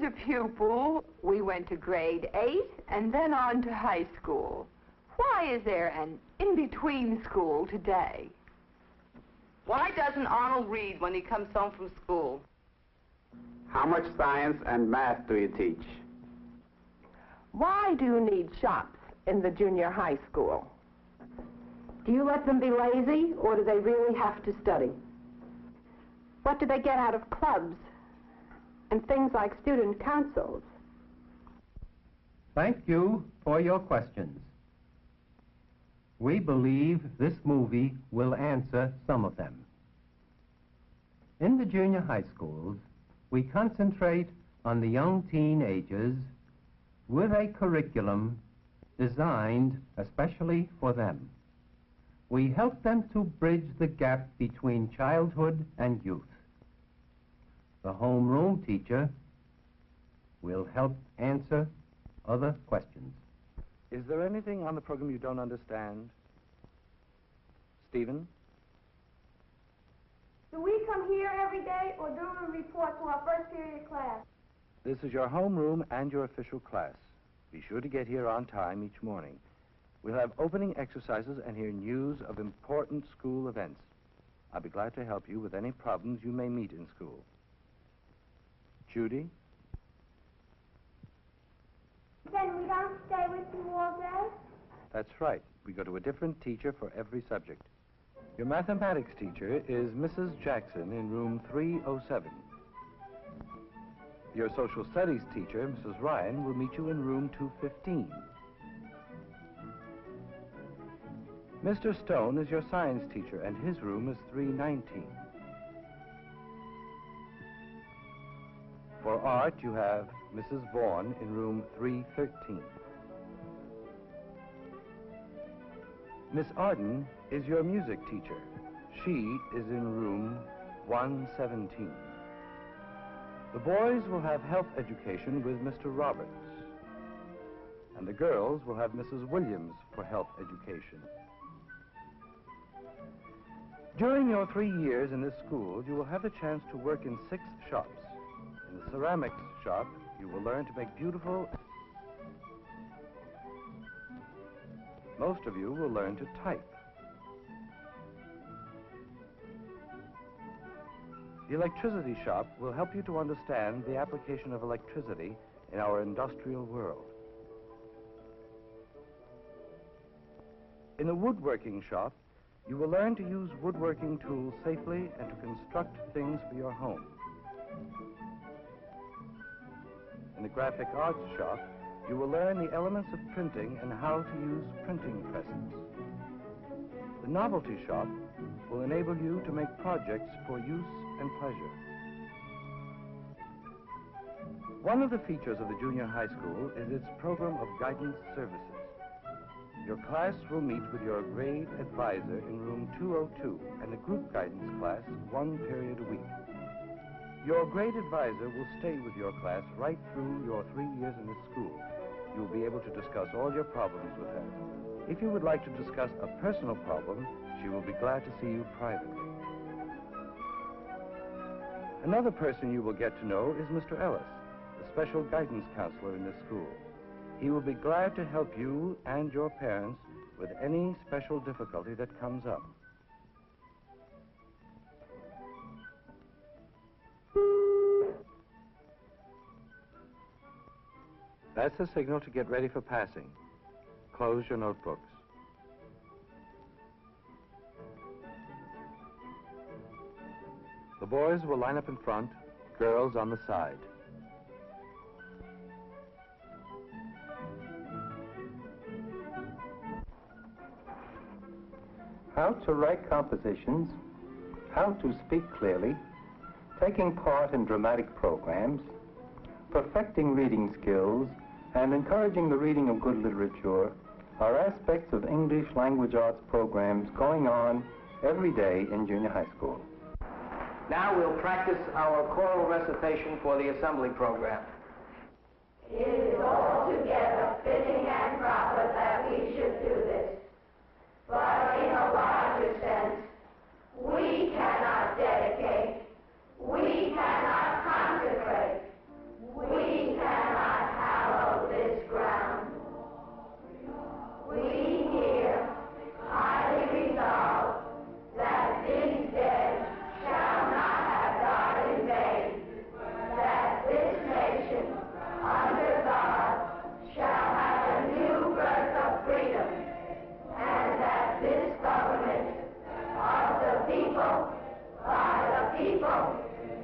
a pupil. We went to grade 8 and then on to high school. Why is there an in-between school today? Why doesn't Arnold read when he comes home from school? How much science and math do you teach? Why do you need shops in the junior high school? Do you let them be lazy, or do they really have to study? What do they get out of clubs and things like student councils? Thank you for your questions. We believe this movie will answer some of them. In the junior high schools, we concentrate on the young teenagers with a curriculum designed especially for them. We help them to bridge the gap between childhood and youth. The homeroom teacher will help answer other questions. Is there anything on the program you don't understand? Stephen? Do we come here every day or do we report to our first period class? This is your homeroom and your official class. Be sure to get here on time each morning. We'll have opening exercises and hear news of important school events. I'll be glad to help you with any problems you may meet in school. Judy? Then we don't stay with you all day? That's right. We go to a different teacher for every subject. Your mathematics teacher is Mrs. Jackson in room 307. Your social studies teacher, Mrs. Ryan, will meet you in room 215. Mr. Stone is your science teacher, and his room is 319. For art, you have Mrs. Vaughan in room 313. Miss Arden is your music teacher. She is in room 117. The boys will have health education with Mr. Roberts, and the girls will have Mrs. Williams for health education. During your 3 years in this school, you will have the chance to work in 6 shops. In the ceramics shop, you will learn to make beautiful. Most of you will learn to type. The electricity shop will help you to understand the application of electricity in our industrial world. In the woodworking shop, you will learn to use woodworking tools safely and to construct things for your home. In the graphic arts shop, you will learn the elements of printing and how to use printing presses. The novelty shop will enable you to make projects for use and pleasure. One of the features of the junior high school is its program of guidance services. Your class will meet with your grade advisor in room 202 and the group guidance class 1 period a week. Your grade advisor will stay with your class right through your 3 years in this school. You will be able to discuss all your problems with her. If you would like to discuss a personal problem, she will be glad to see you privately. Another person you will get to know is Mr. Ellis, the special guidance counselor in this school. He will be glad to help you and your parents with any special difficulty that comes up. That's the signal to get ready for passing. Close your notebooks. The boys will line up in front, girls on the side. How to write compositions, how to speak clearly, taking part in dramatic programs, perfecting reading skills, and encouraging the reading of good literature are aspects of English language arts programs going on every day in junior high school. Now we'll practice our choral recitation for the assembly program. It is altogether fitting and proper that we should do this. But in a larger sense, we cannot dedicate, we cannot consecrate, we people,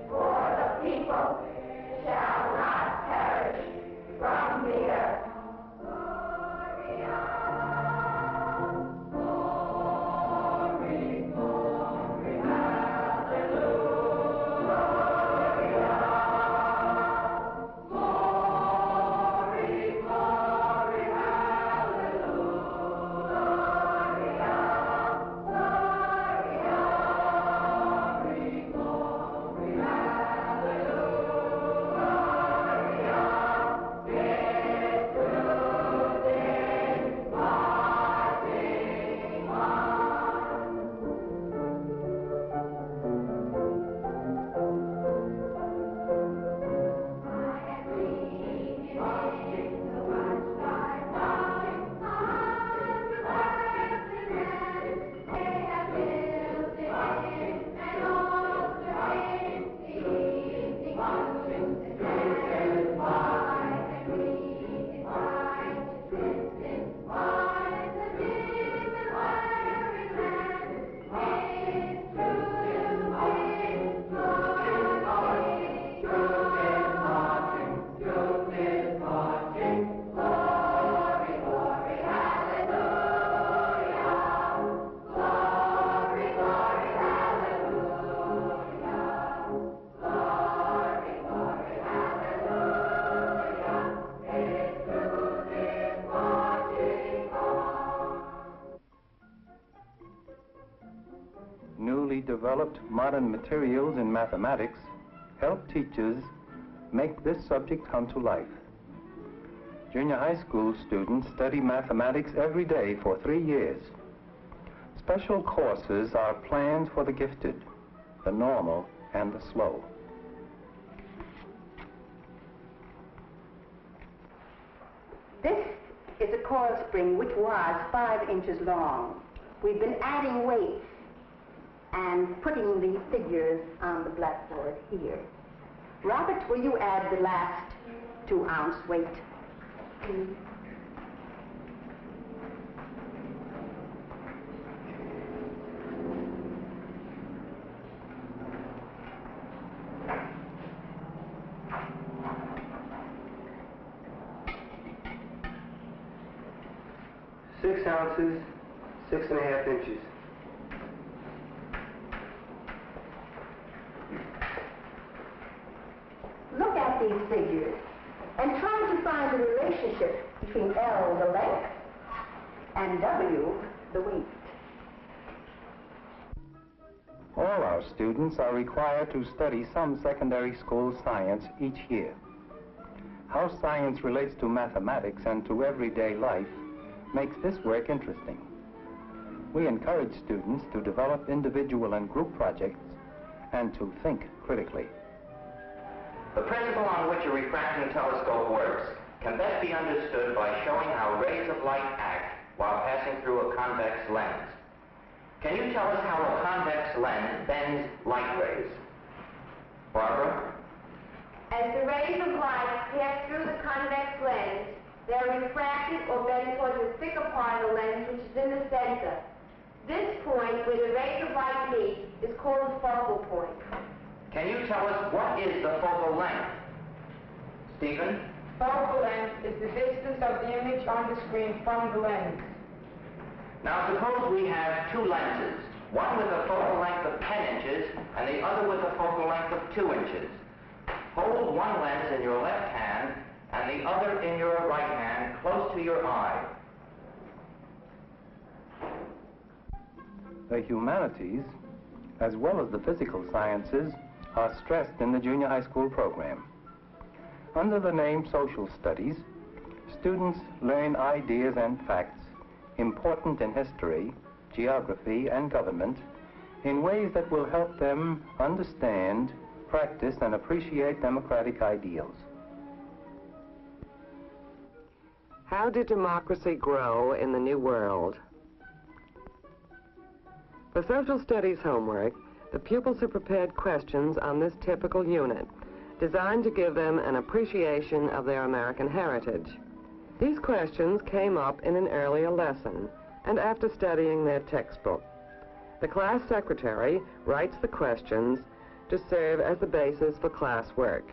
for the people, shall not perish from the earth. Newly developed modern materials in mathematics help teachers make this subject come to life. Junior high school students study mathematics every day for 3 years. Special courses are planned for the gifted, the normal, and the slow. This is a coil spring which was 5 inches long. We've been adding weights and putting the figures on the blackboard here. Robert, will you add the last 2-ounce weight, please? Six ounces, 6½ inches. Look at these figures and try to find the relationship between L, the length, and W, the weight. All our students are required to study some secondary school science each year. How science relates to mathematics and to everyday life makes this work interesting. We encourage students to develop individual and group projects and to think critically. The principle on which a refracting telescope works can best be understood by showing how rays of light act while passing through a convex lens. Can you tell us how a convex lens bends light rays? Barbara? As the rays of light pass through the convex lens, they are refracted or bent towards the thicker part of the lens, which is in the center. This point, where the rays of light meet, is called the focal point. Can you tell us what is the focal length? Stephen? Focal length is the distance of the image on the screen from the lens. Now suppose we have 2 lenses, one with a focal length of 10 inches and the other with a focal length of 2 inches. Hold one lens in your left hand and the other in your right hand close to your eye. The humanities, as well as the physical sciences, are stressed in the junior high school program. Under the name Social Studies, students learn ideas and facts important in history, geography, and government in ways that will help them understand, practice, and appreciate democratic ideals. How did democracy grow in the New World? For social studies homework, the pupils have prepared questions on this typical unit, designed to give them an appreciation of their American heritage. These questions came up in an earlier lesson and after studying their textbook. The class secretary writes the questions to serve as the basis for classwork.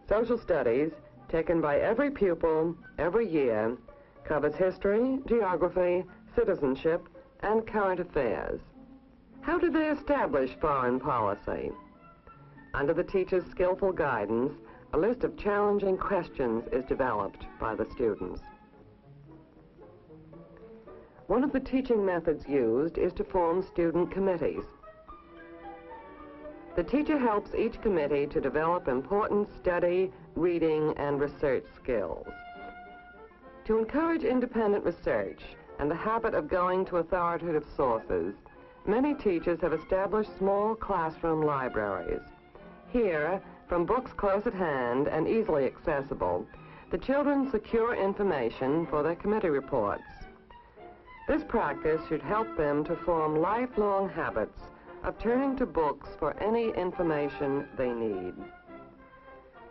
Social studies, taken by every pupil every year, covers history, geography, citizenship, and current affairs. How do they establish foreign policy? Under the teacher's skillful guidance, a list of challenging questions is developed by the students. One of the teaching methods used is to form student committees. The teacher helps each committee to develop important study, reading, and research skills. To encourage independent research and the habit of going to authoritative sources, many teachers have established small classroom libraries. Here, from books close at hand and easily accessible, the children secure information for their committee reports. This practice should help them to form lifelong habits of turning to books for any information they need.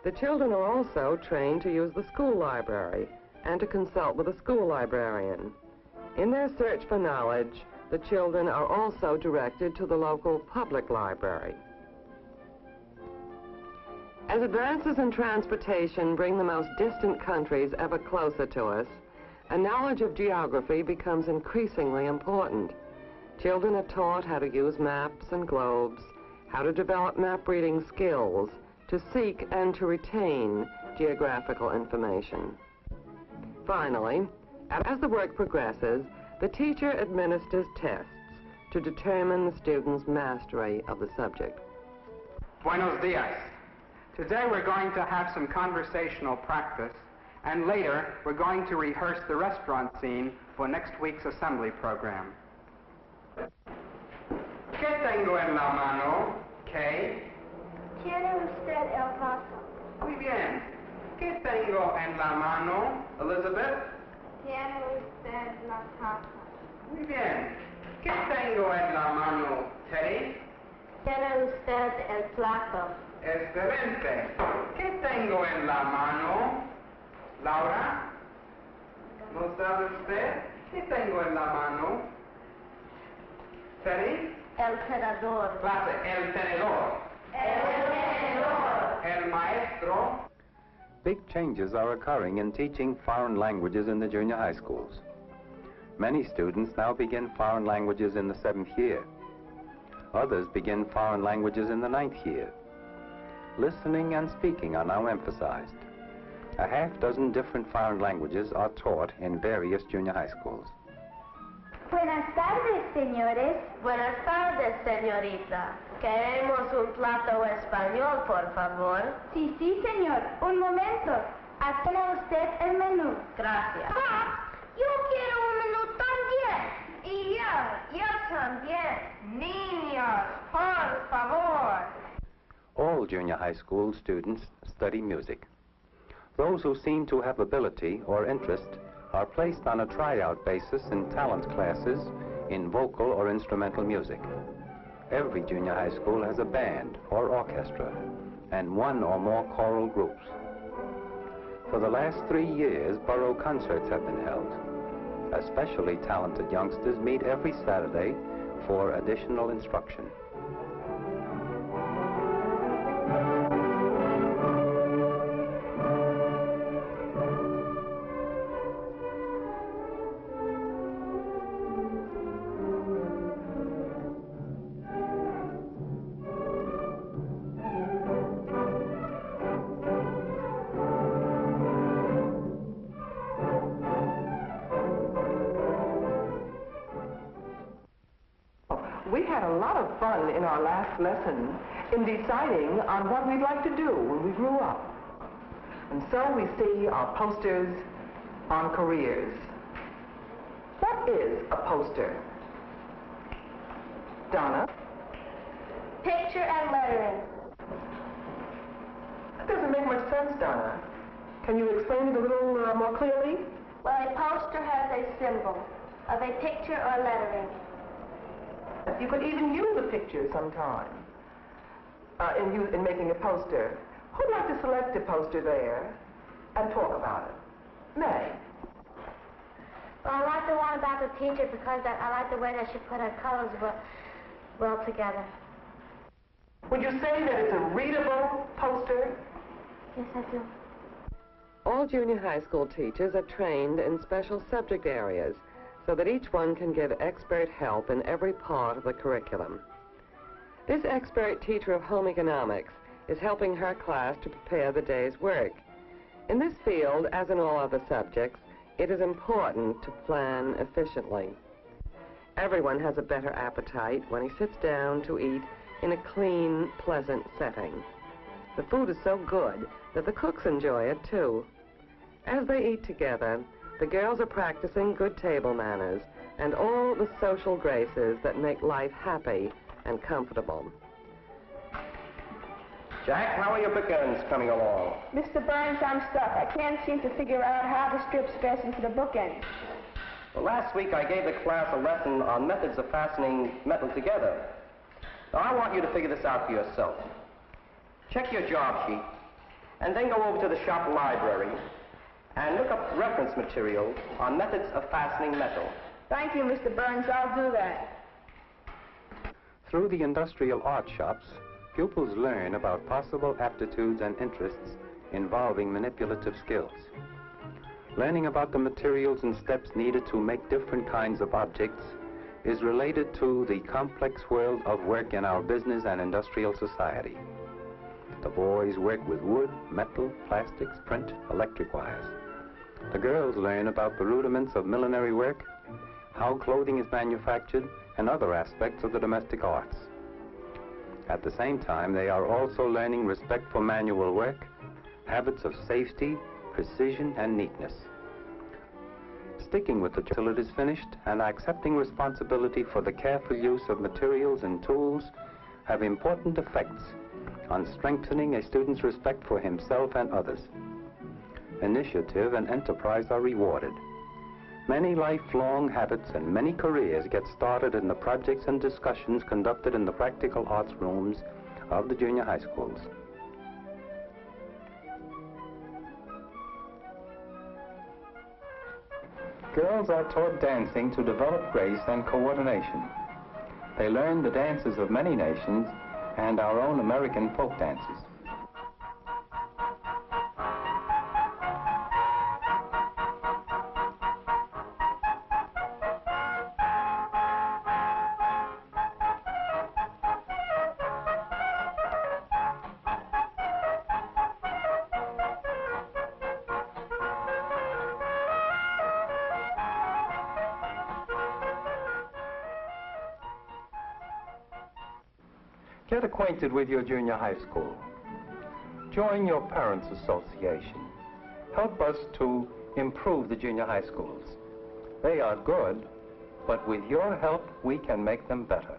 The children are also trained to use the school library and to consult with a school librarian. In their search for knowledge, the children are also directed to the local public library. As advances in transportation bring the most distant countries ever closer to us, a knowledge of geography becomes increasingly important. Children are taught how to use maps and globes, how to develop map reading skills, to seek and to retain geographical information. Finally, as the work progresses, the teacher administers tests to determine the student's mastery of the subject. Buenos dias. Today we're going to have some conversational practice, and later we're going to rehearse the restaurant scene for next week's assembly program. ¿Qué tengo en la mano? ¿Qué? ¿Tiene usted el vaso? Muy bien. ¿Qué tengo en la mano, Elizabeth? ¿Tiene usted la taza? Muy bien. ¿Qué tengo en la mano, Teddy? ¿Tiene usted el plato? Excelente. ¿Qué tengo en la mano, Laura? ¿No sabe usted? ¿Qué tengo en la mano? Teddy? El tenedor. Clase, el tenedor. El tenedor. El maestro. Big changes are occurring in teaching foreign languages in the junior high schools. Many students now begin foreign languages in the 7th year. Others begin foreign languages in the 9th year. Listening and speaking are now emphasized. A half-dozen different foreign languages are taught in various junior high schools. Buenas tardes, señores. Buenas tardes, señorita. Queremos un plato español, por favor. Sí, sí, señor. Un momento. Aquí tiene usted el menú. Gracias. Yo quiero un menú también. Y yo también. Niños, por favor. All junior high school students study music. Those who seem to have ability or interest are placed on a tryout basis in talent classes in vocal or instrumental music. Every junior high school has a band or orchestra and one or more choral groups. For the last 3 years, borough concerts have been held. Especially talented youngsters meet every Saturday for additional instruction. We had a lot of fun in our last lesson in deciding on what we'd like to do when we grew up. And so we see our posters on careers. What is a poster? Donna? Picture and lettering. That doesn't make much sense, Donna. Can you explain it a little more clearly? Well, a poster has a symbol of a picture or lettering. You could even use a picture sometime in making a poster. Who'd like to select a poster there and talk about it? May? Well, I like the one about the teacher because I like the way that she put her colors well together. Would you say that it's a readable poster? Yes, I do. All junior high school teachers are trained in special subject areas so that each one can give expert help in every part of the curriculum. This expert teacher of home economics is helping her class to prepare the day's work. In this field, as in all other subjects, it is important to plan efficiently. Everyone has a better appetite when he sits down to eat in a clean, pleasant setting. The food is so good that the cooks enjoy it too. As they eat together, the girls are practicing good table manners and all the social graces that make life happy and comfortable. Jack, how are your bookends coming along? Mr. Burns, I'm stuck. I can't seem to figure out how to strip stress into the bookends. Well, last week I gave the class a lesson on methods of fastening metal together. Now, I want you to figure this out for yourself. Check your job sheet, and then go over to the shop library and look up reference material on methods of fastening metal. Thank you, Mr. Burns. I'll do that. Through the industrial art shops, pupils learn about possible aptitudes and interests involving manipulative skills. Learning about the materials and steps needed to make different kinds of objects is related to the complex world of work in our business and industrial society. The boys work with wood, metal, plastics, print, electric wires. The girls learn about the rudiments of millinery work, how clothing is manufactured, and other aspects of the domestic arts. At the same time, they are also learning respect for manual work, habits of safety, precision, and neatness. Sticking with the till it is finished and accepting responsibility for the careful use of materials and tools have important effects on strengthening a student's respect for himself and others. Initiative and enterprise are rewarded. Many lifelong habits and many careers get started in the projects and discussions conducted in the practical arts rooms of the junior high schools. Girls are taught dancing to develop grace and coordination. They learn the dances of many nations and our own American folk dances. Get acquainted with your junior high school. Join your parents' association. Help us to improve the junior high schools. They are good, but with your help, we can make them better.